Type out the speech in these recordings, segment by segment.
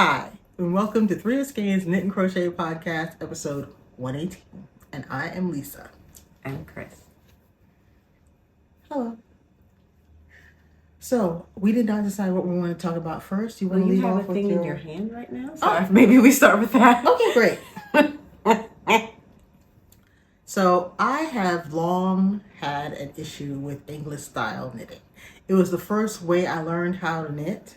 Hi, and welcome to Skeins Knit Crochet Podcast, episode 118. And I am Lisa. I'm Chris. Hello. So, we did not decide what we want to talk about first. You want to leave off with in your hand right now? So maybe we start with that. Okay, great. So, I have long had an issue with English style knitting. It was the first way I learned how to knit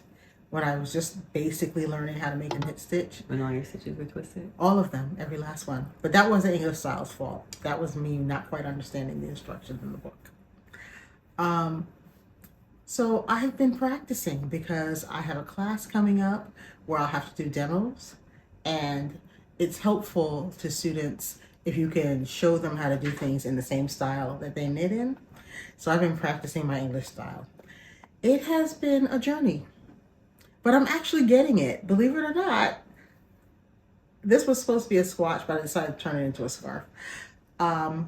when I was just basically learning how to make a knit stitch. When all your stitches were twisted? All of them, every last one. But that wasn't English style's fault. That was me not quite understanding the instructions in the book. So I've been practicing because I have a class coming up where I'll have to do demos, and it's helpful to students if you can show them how to do things in the same style that they knit in. So I've been practicing my English style. It has been a journey, but I'm actually getting it. Believe it or not, this was supposed to be a swatch, but I decided to turn it into a scarf. I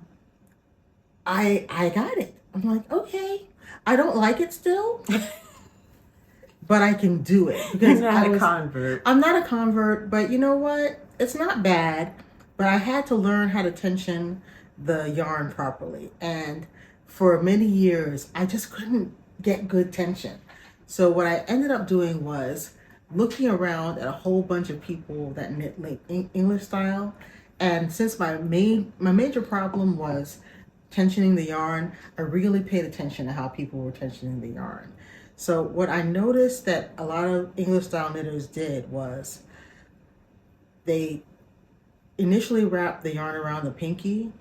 got it. I'm like, okay. I don't like it still, but I can do it. Because You're not a convert. I'm not a convert, but you know what? It's not bad, but I had to learn how to tension the yarn properly. And for many years, I just couldn't get good tension. So what I ended up doing was looking around at a whole bunch of people that knit like English style. And since my major problem was tensioning the yarn, I really paid attention to how people were tensioning the yarn. So what I noticed that a lot of English style knitters did was they initially wrapped the yarn around the pinky,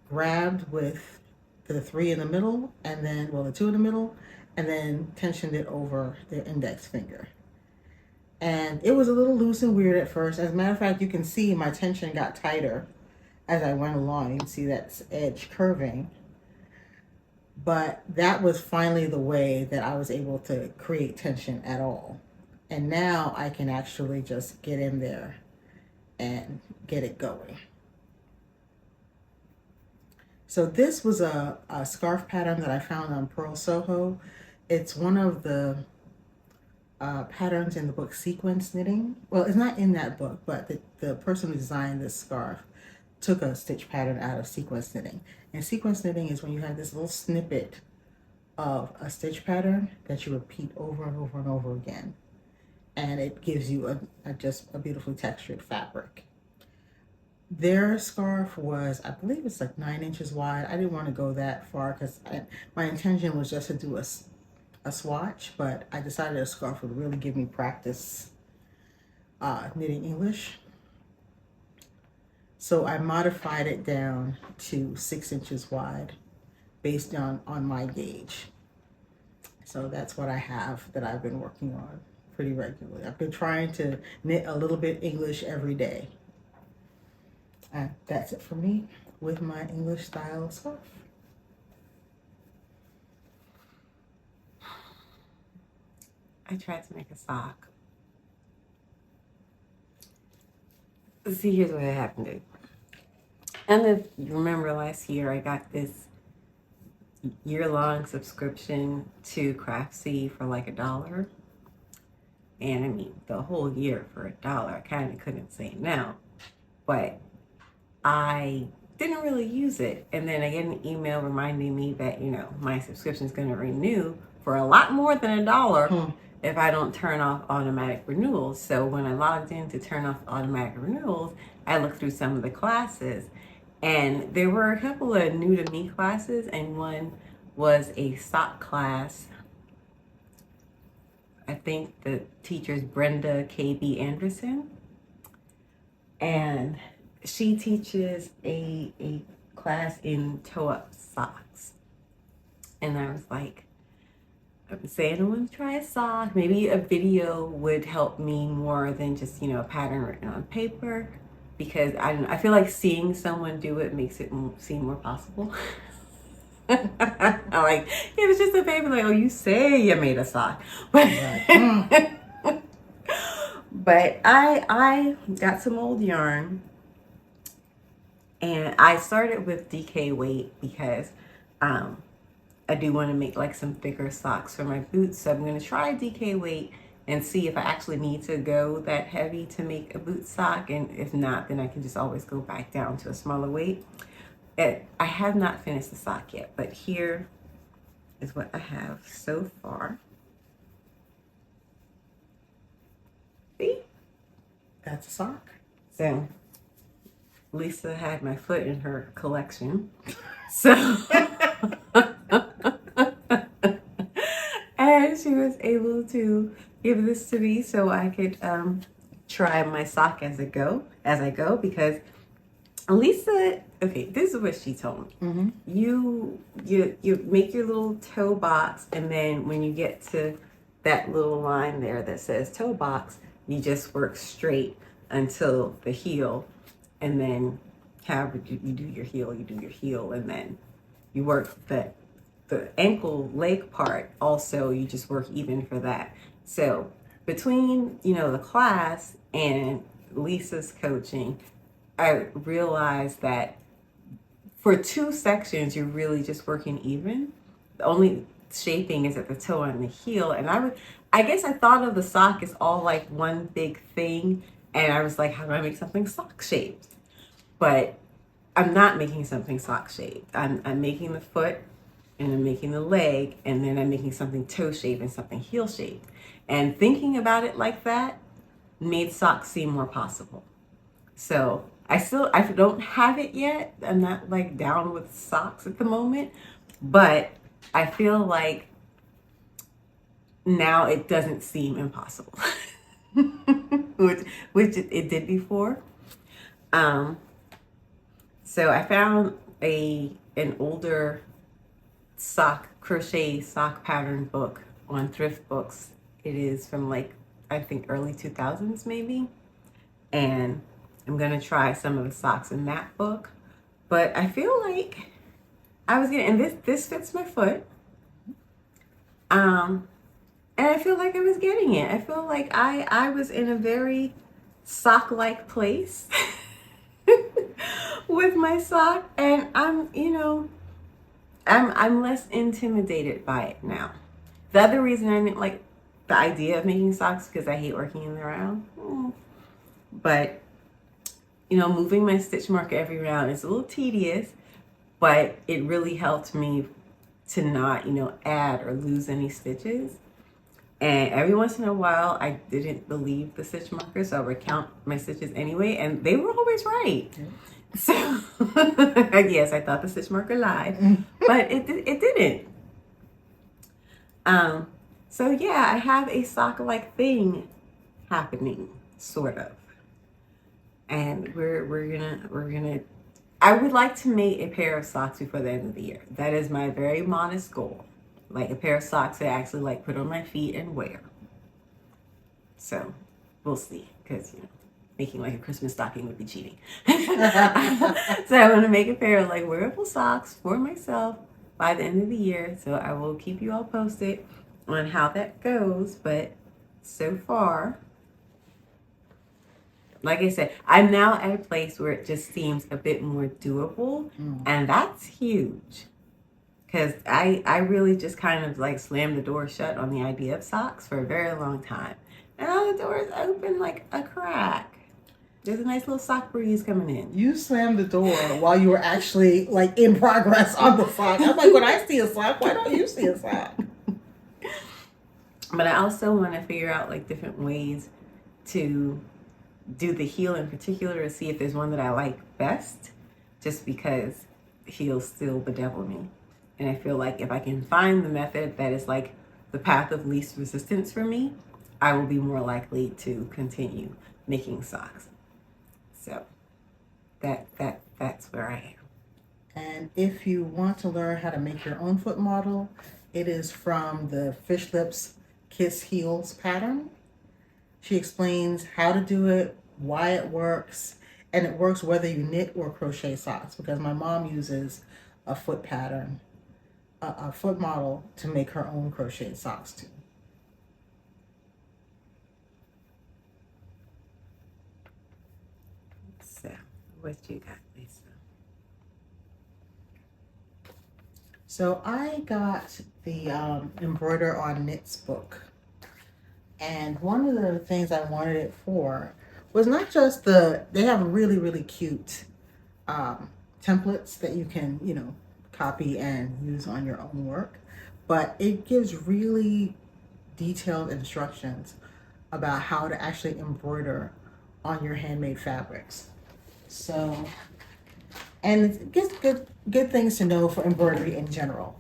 grabbed with the 3 in the middle, and then, the 2 in the middle, and then tensioned it over their index finger. And it was a little loose and weird at first. As a matter of fact, you can see my tension got tighter as I went along. You can see that edge curving. But that was finally the way that I was able to create tension at all. And now I can actually just get in there and get it going. So this was a scarf pattern that I found on Pearl Soho. It's one of the patterns in the book Skeins Knitting. Well, it's not in that book, but the person who designed this scarf took a stitch pattern out of Skeins Knitting. And Skeins Knitting is when you have this little snippet of a stitch pattern that you repeat over and over and over again. And it gives you just a beautifully textured fabric. Their scarf was, I believe it's like 9 inches wide. I didn't want to go that far because my intention was just to do a swatch, but I decided a scarf would really give me practice knitting English. So I modified it down to 6 inches wide based on my gauge. So that's what I have that I've been working on pretty regularly. I've been trying to knit a little bit English every day. And that's it for me with my English style scarf. I tried to make a sock. See, here's what happened. And if you remember last year, I got this year-long subscription to Craftsy for like $1. And I mean, the whole year for $1. I kind of couldn't say no. But I didn't really use it. And then I get an email reminding me that, my subscription is going to renew for a lot more than $1 if I don't turn off automatic renewals. So when I logged in to turn off automatic renewals, I looked through some of the classes. And there were a couple of new to me classes, and one was a sock class. I think the teacher's Brenda KB Anderson. And she teaches a class in toe-up socks. And I was like, I've been saying I want to try a sock. Maybe a video would help me more than just, a pattern written on paper. Because I feel like seeing someone do it makes it seem more possible. I'm like, it was just a paper, like, oh, you say you made a sock. But, but I got some old yarn. And I started with DK weight because I do want to make like some thicker socks for my boots. So I'm going to try DK weight and see if I actually need to go that heavy to make a boot sock. And if not, then I can just always go back down to a smaller weight. I have not finished the sock yet, but here is what I have so far. See? That's a sock. So Lisa had my foot in her collection. So and she was able to give this to me so I could try my sock as I go, because Lisa, okay, this is what she told me. Mm-hmm. You make your little toe box, and then when you get to that little line there that says toe box, you just work straight until the heel, and then however you do your heel, and then you work the ankle leg part also, you just work even for that. So between, the class and Lisa's coaching, I realized that for 2 sections, you're really just working even. The only shaping is at the toe and the heel. And I guess I thought of the sock as all like one big thing. And I was like, how do I make something sock shaped? But I'm not making something sock shaped. I'm making the foot, and I'm making the leg, and then I'm making something toe shaped and something heel shaped. And thinking about it like that made socks seem more possible. So I don't have it yet. I'm not like down with socks at the moment, but I feel like now it doesn't seem impossible, which it did before. So I found an older crochet sock pattern book on Thriftbooks. It is from like, I think early 2000s maybe. And I'm going to try some of the socks in that book. But I feel like I was getting, and this fits my foot. And I feel like I was getting it. I feel like I was in a very sock-like place with my sock, and I'm less intimidated by it now. The other reason I didn't like the idea of making socks because I hate working in the round. But moving my stitch marker every round is a little tedious, but it really helped me to not add or lose any stitches. And every once in a while, I didn't believe the stitch marker, so I would count my stitches anyway, and they were always right. So, yes, I thought the stitch marker lied, but it didn't. So yeah, I have a sock-like thing happening, sort of. And we're gonna. I would like to make a pair of socks before the end of the year. That is my very modest goal. Like a pair of socks that I actually like put on my feet and wear. So we'll see, because making like a Christmas stocking would be cheating. So I'm gonna make a pair of like wearable socks for myself by the end of the year. So I will keep you all posted on how that goes. But so far, like I said, I'm now at a place where it just seems a bit more doable, and that's huge. Because I really just kind of like slammed the door shut on the idea of socks for a very long time. And now the door is open like a crack. There's a nice little sock breeze coming in. You slammed the door while you were actually like in progress on the sock. I'm like, when I see a sock, why don't you see a sock? But I also want to figure out like different ways to do the heel in particular, to see if there's one that I like best, just because heels still bedevil me. And I feel like if I can find the method that is like the path of least resistance for me, I will be more likely to continue making socks. So that's where I am. And if you want to learn how to make your own foot model, it is from the Fish Lips Kiss Heels pattern. She explains how to do it, why it works, and it works whether you knit or crochet socks, because my mom uses a foot pattern, a foot model, to make her own crocheted socks too. So, what you got, Lisa? So I got the Embroidery On Knits book. And one of the things I wanted it for was not just they have really, really cute templates that you can, copy and use on your own work, but it gives really detailed instructions about how to actually embroider on your handmade fabrics. So, and it gives good things to know for embroidery in general.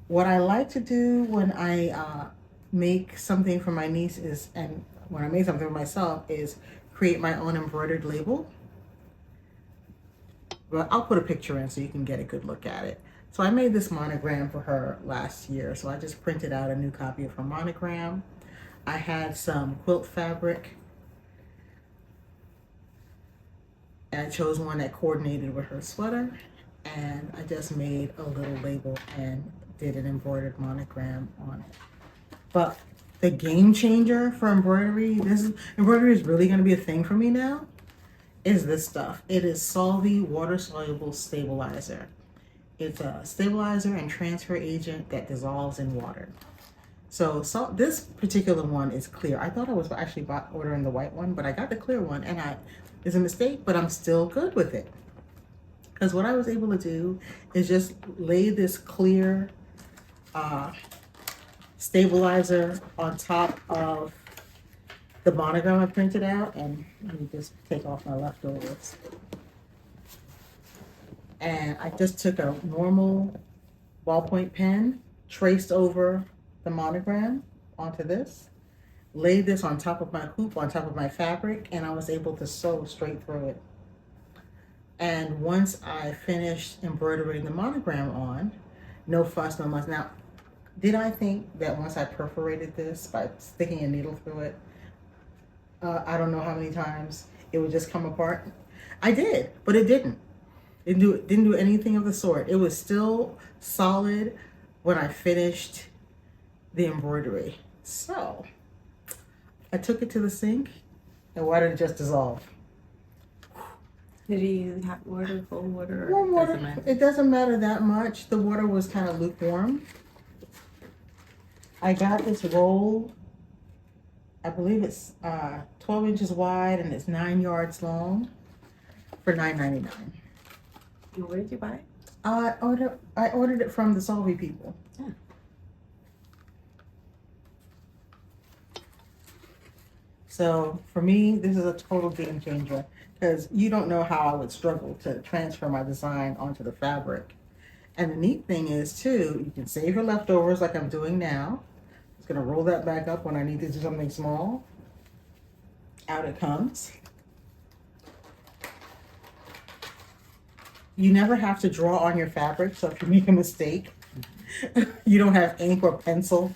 What I like to do when I make something for my niece and when I make something for myself, is create my own embroidered label. But I'll put a picture in so you can get a good look at it. So I made this monogram for her last year. So I just printed out a new copy of her monogram. I had some quilt fabric, and I chose one that coordinated with her sweater. And I just made a little label and did an embroidered monogram on it. But the game changer for embroidery, embroidery is really going to be a thing for me now, is this stuff. It is Sulky Water Soluble Stabilizer. It's a stabilizer and transfer agent that dissolves in water. So this particular one is clear. I thought I was actually ordering the white one, but I got the clear one, and it's a mistake, but I'm still good with it. Because what I was able to do is just lay this clear stabilizer on top of the monogram I printed out, and let me just take off my leftovers. And I just took a normal ballpoint pen, traced over the monogram onto this, laid this on top of my hoop, on top of my fabric, and I was able to sew straight through it. And once I finished embroidering the monogram on, no fuss, no muss. Now, did I think that once I perforated this by sticking a needle through it, I don't know how many times, it would just come apart? I did, but it didn't. It didn't do anything of the sort. It was still solid when I finished the embroidery. So I took it to the sink, and why did it just dissolve? Did you use hot water, cold water? Warm water. It doesn't matter that much. The water was kind of lukewarm. I got this roll. I believe it's 12 inches wide and it's 9 yards long for $9.99. Where did you buy it? I ordered it from the Sulky people. Yeah. So for me, this is a total game changer, because you don't know how I would struggle to transfer my design onto the fabric. And the neat thing is too, you can save your leftovers like I'm doing now. Just gonna roll that back up when I need to do something small. Out it comes. You never have to draw on your fabric, so if you make a mistake, you don't have ink or pencil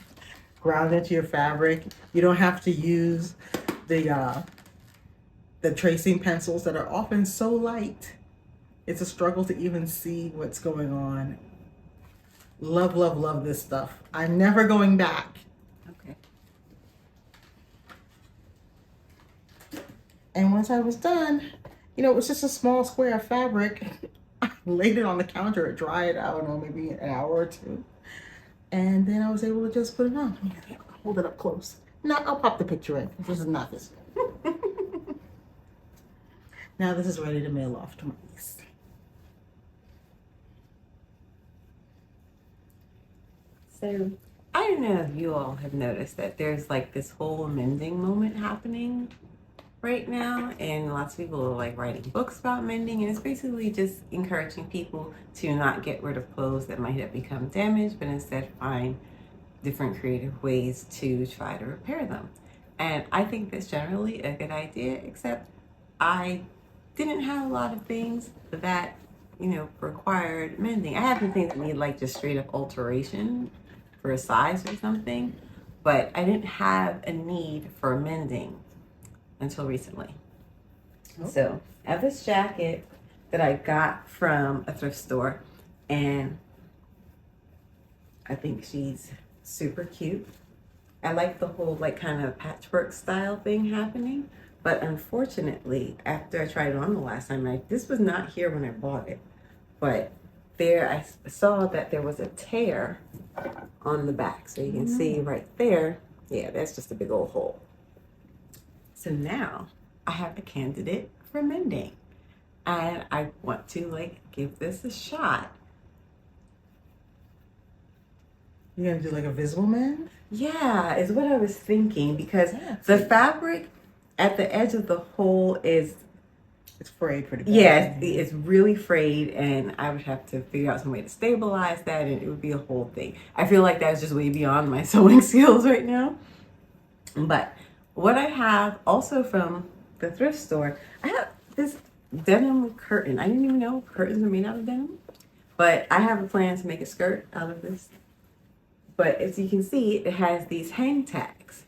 ground into your fabric. You don't have to use the tracing pencils that are often so light. It's a struggle to even see what's going on. Love, love, love this stuff. I'm never going back. Okay. And once I was done, it was just a small square of fabric. I laid it on the counter, it dried, I don't know, maybe an hour or two. And then I was able to just put it on. Hold it up close. No, I'll pop the picture in. This is not this. Now this is ready to mail off to my niece. So I don't know if you all have noticed that there's like this whole mending moment happening right now, and lots of people are like writing books about mending, and it's basically just encouraging people to not get rid of clothes that might have become damaged, but instead find different creative ways to try to repair them. And I think that's generally a good idea, except I didn't have a lot of things that required mending. I have some things that need like just straight up alteration for a size or something, but I didn't have a need for mending until recently. Oh. So I have this jacket that I got from a thrift store, and I think she's super cute. I like the whole like kind of patchwork style thing happening, but unfortunately, after I tried it on the last time, this was not here when I bought it, but there I saw that there was a tear on the back. So you can see right there Yeah, that's just a big old hole. So now I have a candidate for mending. And I want to like give this a shot. You're gonna do like a visible mend? Yeah, is what I was thinking, because the fabric at the edge of the hole is, it's frayed pretty bad. Yeah, it's really frayed, and I would have to figure out some way to stabilize that, and it would be a whole thing. I feel like that's just way beyond my sewing skills right now. But what I have also from the thrift store, I have this denim curtain. I didn't even know curtains are made out of denim, but I have a plan to make a skirt out of this. But as you can see, it has these hang tags,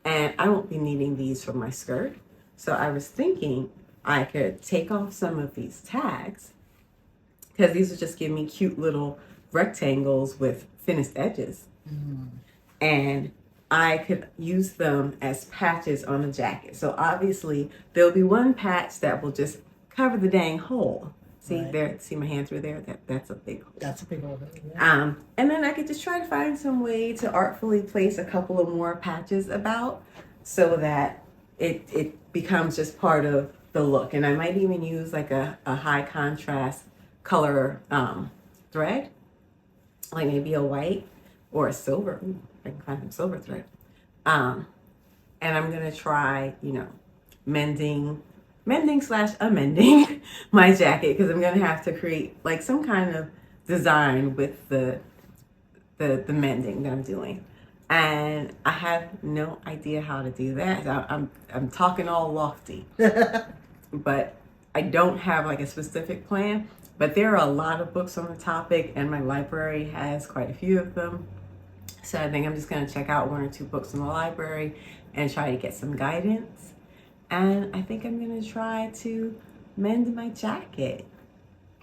and I won't be needing these for my skirt. So I was thinking I could take off some of these tags, because these will just give me cute little rectangles with finished edges. And I could use them as patches on the jacket. So obviously there'll be one patch that will just cover the dang hole. See there, see my hand through there? That's a big hole. That's a big hole. Yeah. And then I could just try to find some way to artfully place a couple of more patches about, so that it becomes just part of the look. And I might even use like a high contrast color thread, like maybe a white or a silver. Ooh, I can find some silver thread. And I'm gonna try, mending / amending my jacket, because I'm gonna have to create like some kind of design with the mending that I'm doing. And I have no idea how to do that. I'm talking all lofty, but I don't have like a specific plan. But there are a lot of books on the topic, and my library has quite a few of them. So I think I'm just gonna check out 1 or 2 books in the library and try to get some guidance. And I think I'm gonna try to mend my jacket.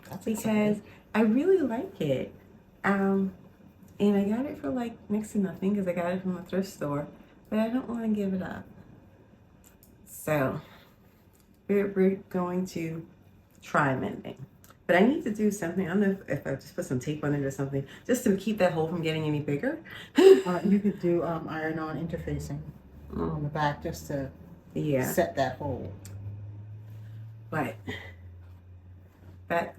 That's because exciting. I really like it. And I got it for like next to nothing, because I got it from a thrift store, but I don't want to give it up. So we're going to try mending. But I need to do something. I don't know if I just put some tape on it or something, just to keep that hole from getting any bigger. You could do iron-on interfacing on the back, just to set that hole. But that's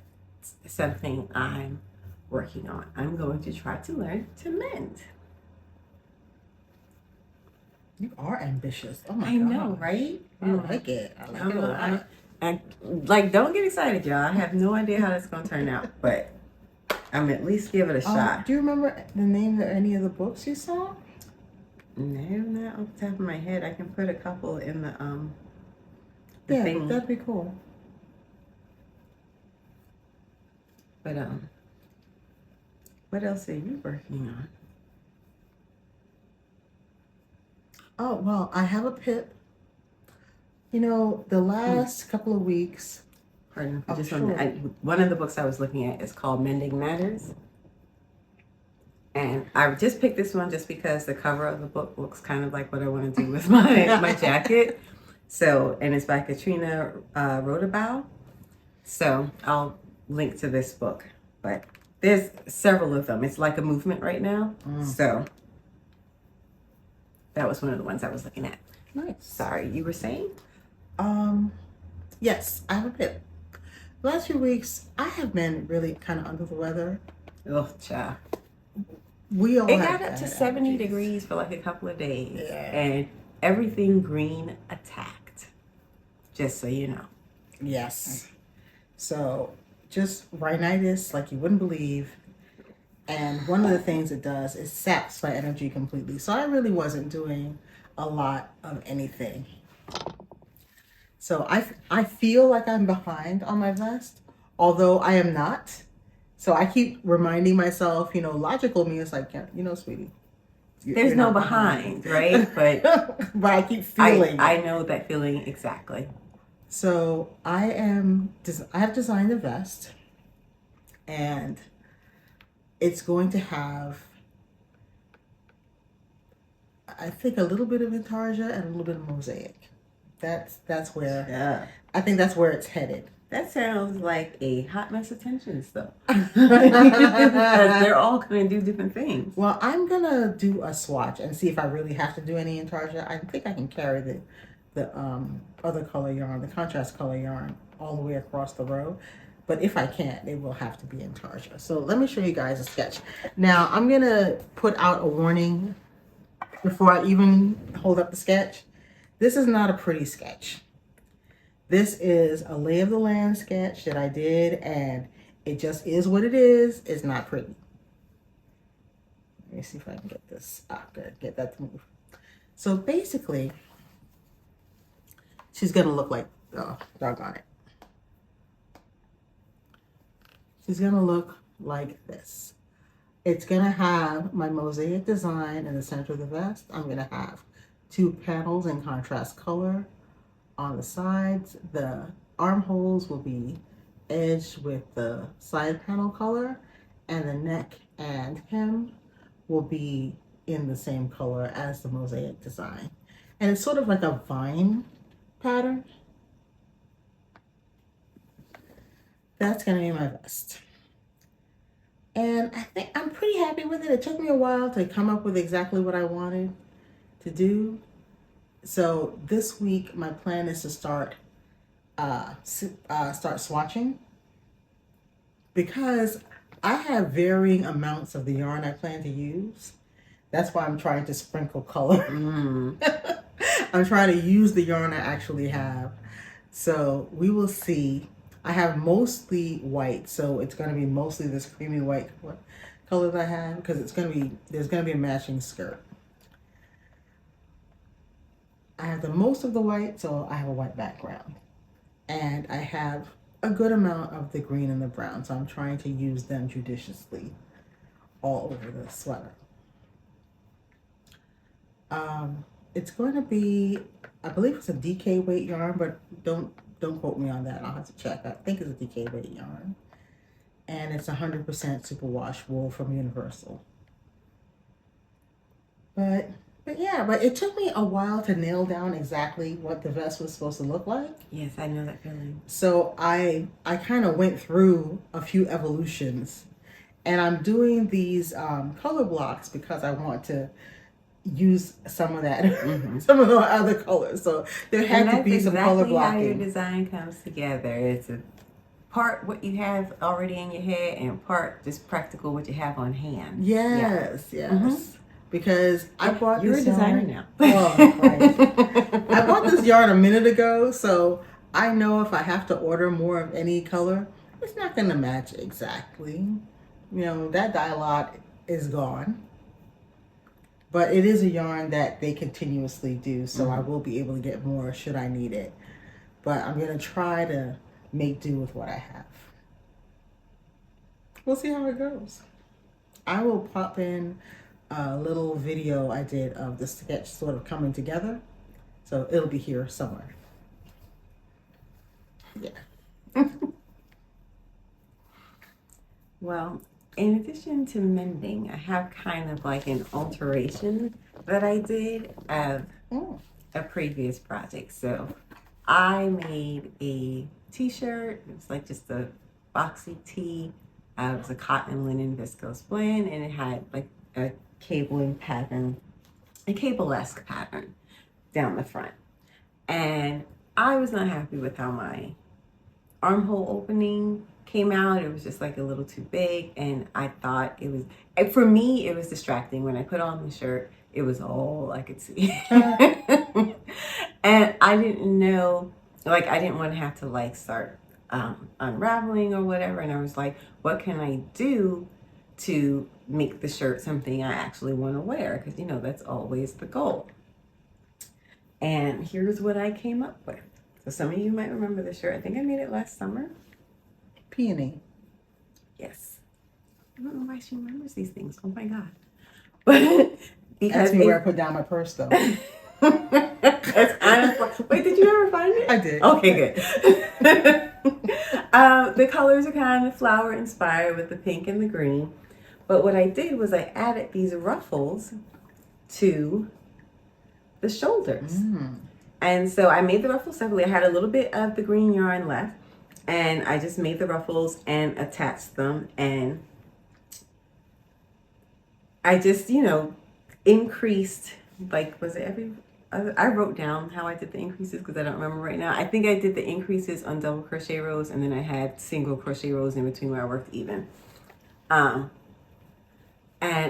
something I'm working on. I'm going to try to learn to mend. You are ambitious. Oh my God. I know, right? I like it. I like it a lot. And like, don't get excited, y'all. I have no idea how that's gonna turn out, but I'm at least give it a shot. Do you remember the name of any of the books you saw? No, not off the top of my head. I can put a couple in the thing. That'd be cool. But what else are you working on? Oh, well, I have a pip. The last couple of weeks. Pardon, I just sure. one of the books I was looking at is called Mending Matters. And I just picked this one just because the cover of the book looks kind of like what I want to do with my jacket. So, and it's by Katrina Rodabaugh. So I'll link to this book. But there's several of them. It's like a movement right now. So that was one of the ones I was looking at. Nice. Sorry, you were saying? Yes, I have a pip. The last few weeks, I have been really kind of under the weather. Oh, child. We all It have got up to 70 allergies. degrees for like a couple of days. Yeah. And everything green attacked. Just so you know. Yes. So, just rhinitis like you wouldn't believe. And one of the things it does is saps my energy completely. So I really wasn't doing a lot of anything. So I feel like I'm behind on my vest, although I am not. So I keep reminding myself, logical me is like, sweetie. There's no behind, right? But but I keep feeling. I know that feeling exactly. So I have designed a vest, and it's going to have, I think, a little bit of intarsia and a little bit of mosaic. That's where Yeah. I think that's where it's headed. That sounds like a hot mess of tension stuff. Because they're all going to do different things. Well, I'm going to do a swatch and see if I really have to do any intarsia. I think I can carry the other color yarn, the contrast color yarn, all the way across the row. But if I can't, it will have to be intarsia. So let me show you guys a sketch. Now, I'm going to put out a warning before I even hold up the sketch. This is not a pretty sketch. This is a lay of the land sketch that I did, and it just is what it is. It's not pretty. Let me see if I can get this. Good. Get that to move. So basically, she's going to look like, oh, doggone it. She's going to look like this. It's going to have my mosaic design in the center of the vest. I'm going to have 2 panels in contrast color on the sides. The armholes will be edged with the side panel color, and the neck and hem will be in the same color as the mosaic design. And it's sort of like a vine pattern. That's going to be my vest. And I think I'm pretty happy with it. It took me a while to come up with exactly what I wanted to do. So this week, my plan is to start swatching, because I have varying amounts of the yarn I plan to use. That's why I'm trying to sprinkle color. I'm trying to use the yarn I actually have. So we will see. I have mostly white, so it's going to be mostly this creamy white color that I have, because there's going to be a matching skirt. I have the most of the white, so I have a white background. And I have a good amount of the green and the brown, so I'm trying to use them judiciously all over the sweater. It's going to be, I believe it's a DK weight yarn, but don't quote me on that. I'll have to check. I think it's a DK weight yarn. And it's 100% superwash wool from Universal. But it took me a while to nail down exactly what the vest was supposed to look like. Yes, I know that feeling. So I kind of went through a few evolutions, and I'm doing these color blocks because I want to use some of that, some of the other colors. So there had to be some color blocking. How your design comes together. It's a part what you have already in your head, and part just practical what you have on hand. Yes. Because I bought You're this a designer yarn now. Oh, right. I bought this yarn a minute ago, so I know if I have to order more of any color, it's not going to match exactly. You know, that dye lot is gone. But it is a yarn that they continuously do, so I will be able to get more should I need it. But I'm going to try to make do with what I have. We'll see how it goes. I will pop in a little video I did of the sketch sort of coming together. So it'll be here somewhere. Yeah. Well, in addition to mending, I have kind of like an alteration that I did of a previous project. So I made a t-shirt. It was like just a boxy tee. It was a cotton linen viscose blend, and it had like a cabling pattern, a cable-esque pattern down the front. And I was not happy with how my armhole opening came out. It was just like a little too big, and I thought it was, for me, it was distracting. When I put on the shirt, it was all I could see. And I didn't know, like, I didn't want to have to like start unraveling or whatever. And I was like, what can I do to make the shirt something I actually want to wear? Because, you know, that's always the goal. And here's what I came up with. So some of you might remember the shirt. I think I made it last summer. Peony. Yes. I don't know why she remembers these things. Oh my God. But because Ask me where I put down my purse, though. Wait, did you ever find it? I did. Okay, good. The colors are kind of flower inspired with the pink and the green. But what I did was I added these ruffles to the shoulders. And so I made the ruffles separately. I had a little bit of the green yarn left, and I just made the ruffles and attached them. And I just, increased, like, was it every, I wrote down how I did the increases because I don't remember right now. I think I did the increases on double crochet rows, and then I had single crochet rows in between where I worked even. And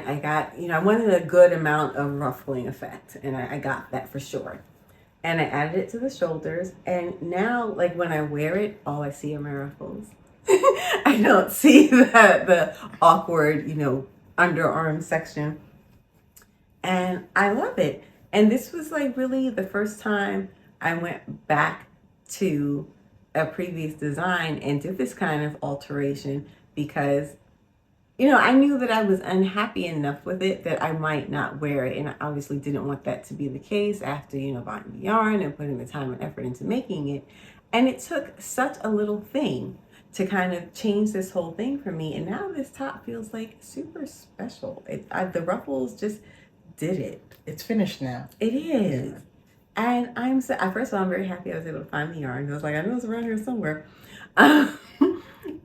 I got, I wanted a good amount of ruffling effect, and I got that for sure. And I added it to the shoulders, and now, like, when I wear it, all I see are my ruffles. I don't see the awkward, underarm section. And I love it. And this was, like, really the first time I went back to a previous design and did this kind of alteration because I knew that I was unhappy enough with it that I might not wear it. And I obviously didn't want that to be the case after, buying the yarn and putting the time and effort into making it. And it took such a little thing to kind of change this whole thing for me. And now this top feels like super special. The ruffles just did it. It's finished now. It is. Yeah. And first of all, I'm very happy I was able to find the yarn. I was like, I know it's around here somewhere.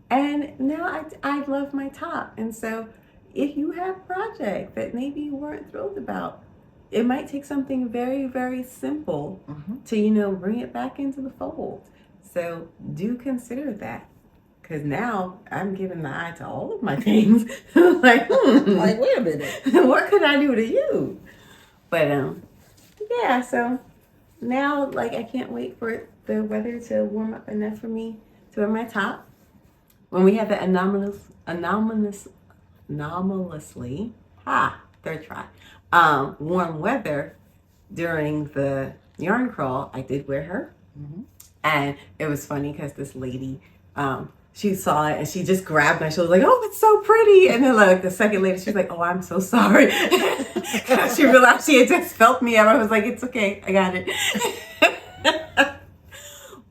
And now I love my top. And so if you have a project that maybe you weren't thrilled about, it might take something very, very simple to, bring it back into the fold. So do consider that. Because now I'm giving the eye to all of my things. like, wait a minute. What could I do to you? But yeah, so now, like, I can't wait for the weather to warm up enough for me to wear my top. When we had the anomalously, third try, warm weather during the yarn crawl, I did wear her. And it was funny because this lady, she saw it and she just grabbed my shoulder like, oh, it's so pretty. And then like a second later, she was like, oh, I'm so sorry. She realized she had just felt me up. I was like, it's okay. I got it.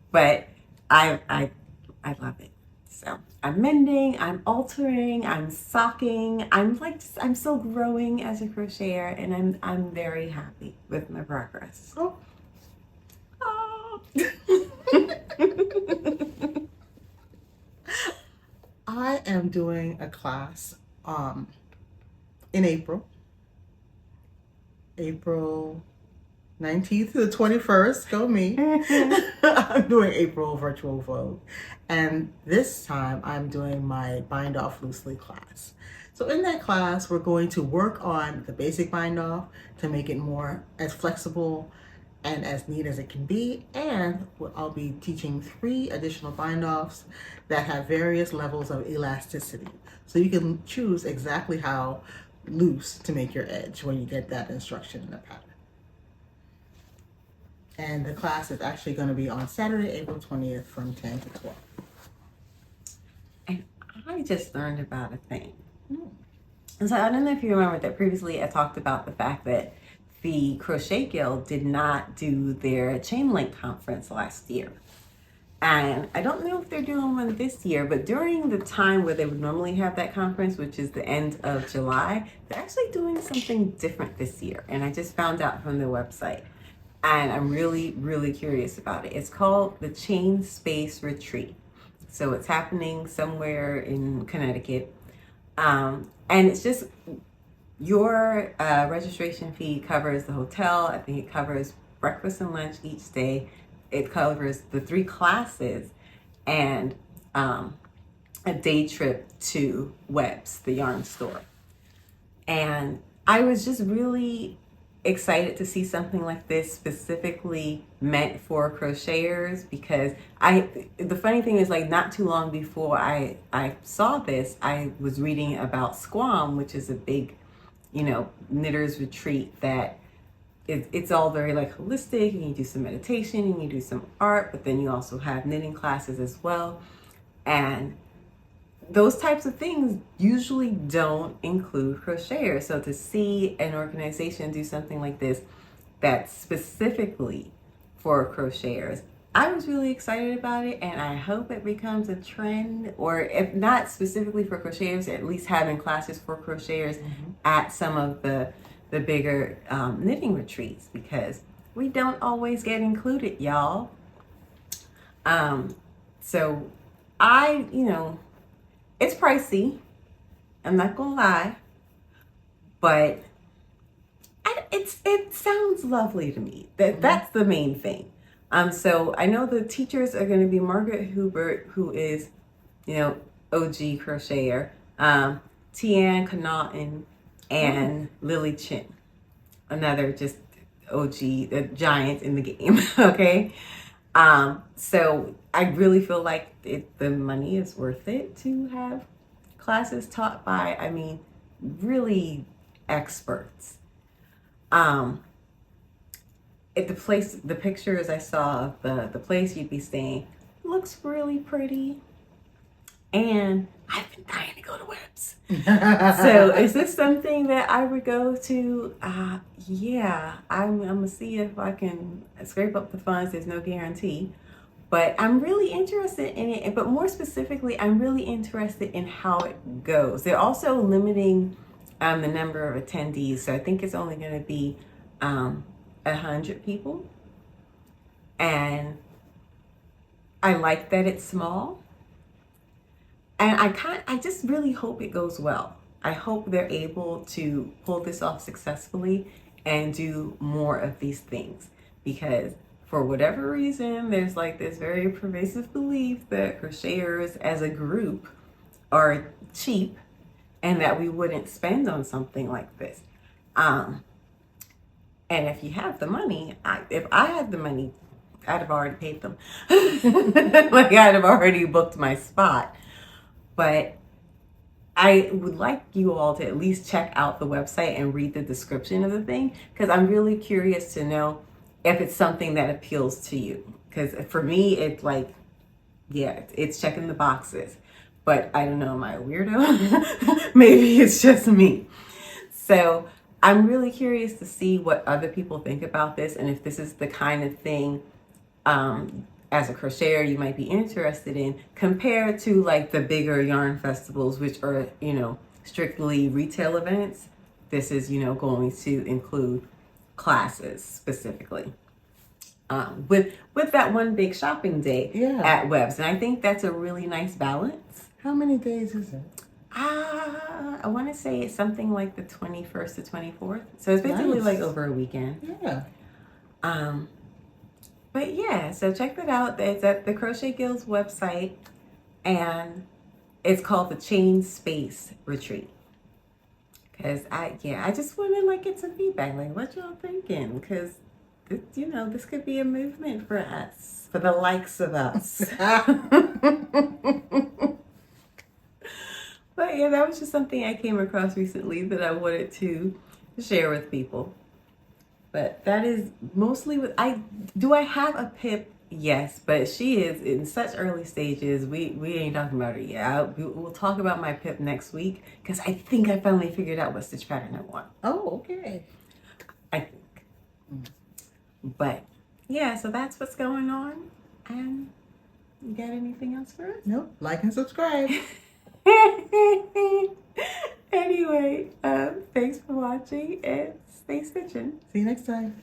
But I love it. So I'm mending, I'm altering, I'm socking. I'm still growing as a crocheter, and I'm very happy with my progress. Oh. I am doing a class in April 19th to the 21st. Go me. I'm doing April Virtual Vogue, and this time I'm doing my bind off loosely class. So in that class, we're going to work on the basic bind off to make it more as flexible and as neat as it can be, and I'll be teaching 3 additional bind-offs that have various levels of elasticity. So you can choose exactly how loose to make your edge when you get that instruction in the pattern. And the class is actually going to be on Saturday, April 20th from 10 to 12. And I just learned about a thing. And so I don't know if you remember that previously I talked about the fact that the Crochet Guild did not do their chain link conference last year. And I don't know if they're doing one this year, but during the time where they would normally have that conference, which is the end of July, they're actually doing something different this year. And I just found out from their website. And I'm really, really curious about it. It's called the Chain Space Retreat. So it's happening somewhere in Connecticut. And it's just, your registration fee covers the hotel. I think it covers breakfast and lunch each day. It covers the 3 classes and a day trip to Webb's, the yarn store. And I was just really excited to see something like this specifically meant for crocheters, because the funny thing is, like, not too long before I saw this, I was reading about Squam, which is a big knitters retreat that it's all very like holistic, and you do some meditation and you do some art, but then you also have knitting classes as well. And those types of things usually don't include crocheters. So to see an organization do something like this that's specifically for crocheters, I was really excited about it, and I hope it becomes a trend, or if not specifically for crocheters, at least having classes for crocheters at some of the bigger knitting retreats, because we don't always get included, y'all. So it's pricey. I'm not gonna lie, but it sounds lovely to me. That's the main thing. So I know the teachers are going to be Margaret Hubert, who is, OG crocheter, Tian Connaughton, and Lily Chin, another just OG, the giant in the game. Okay. So I really feel like the money is worth it to have classes taught by, really experts. The pictures I saw of the place you'd be staying looks really pretty, and I've been dying to go to Webs. So is this something that I would go to? Yeah, I'm gonna see if I can scrape up the funds. There's no guarantee, but I'm really interested in it. But more specifically, I'm really interested in how it goes. They're also limiting the number of attendees, so I think it's only going to be 100 people, and I like that it's small, and I just really hope it goes well. I hope they're able to pull this off successfully and do more of these things, because for whatever reason, there's like this very pervasive belief that crocheters as a group are cheap and that we wouldn't spend on something like this. And if you have the money, if I had the money, I'd have already paid them. Like I'd have already booked my spot. But I would like you all to at least check out the website and read the description of the thing, because I'm really curious to know if it's something that appeals to you. Because for me, it's like, yeah, it's checking the boxes. But I don't know, am I a weirdo? Maybe it's just me. So I'm really curious to see what other people think about this, and if this is the kind of thing as a crocheter you might be interested in, compared to like the bigger yarn festivals, which are, strictly retail events. This is, going to include classes specifically. With that one big shopping day at Webs. And I think that's a really nice balance. How many days is it? I want to say it's something like the 21st to 24th. So it's basically like over a weekend. Yeah. But yeah, so check that out. It's at the Crochet Guild's website, and it's called the Chain Space Retreat. Because I just wanted like get some feedback, like what y'all thinking? Because this could be a movement for us, for the likes of us. But yeah, that was just something I came across recently that I wanted to share with people. But that is mostly what I have a Pip? Yes, but she is in such early stages. We ain't talking about her yet. We'll talk about my Pip next week, because I think I finally figured out what stitch pattern I want. Oh, okay. I think. But yeah, so that's what's going on. And you got anything else for us? Nope. Like and subscribe. Anyway, thanks for watching, and stay stitching. See you next time.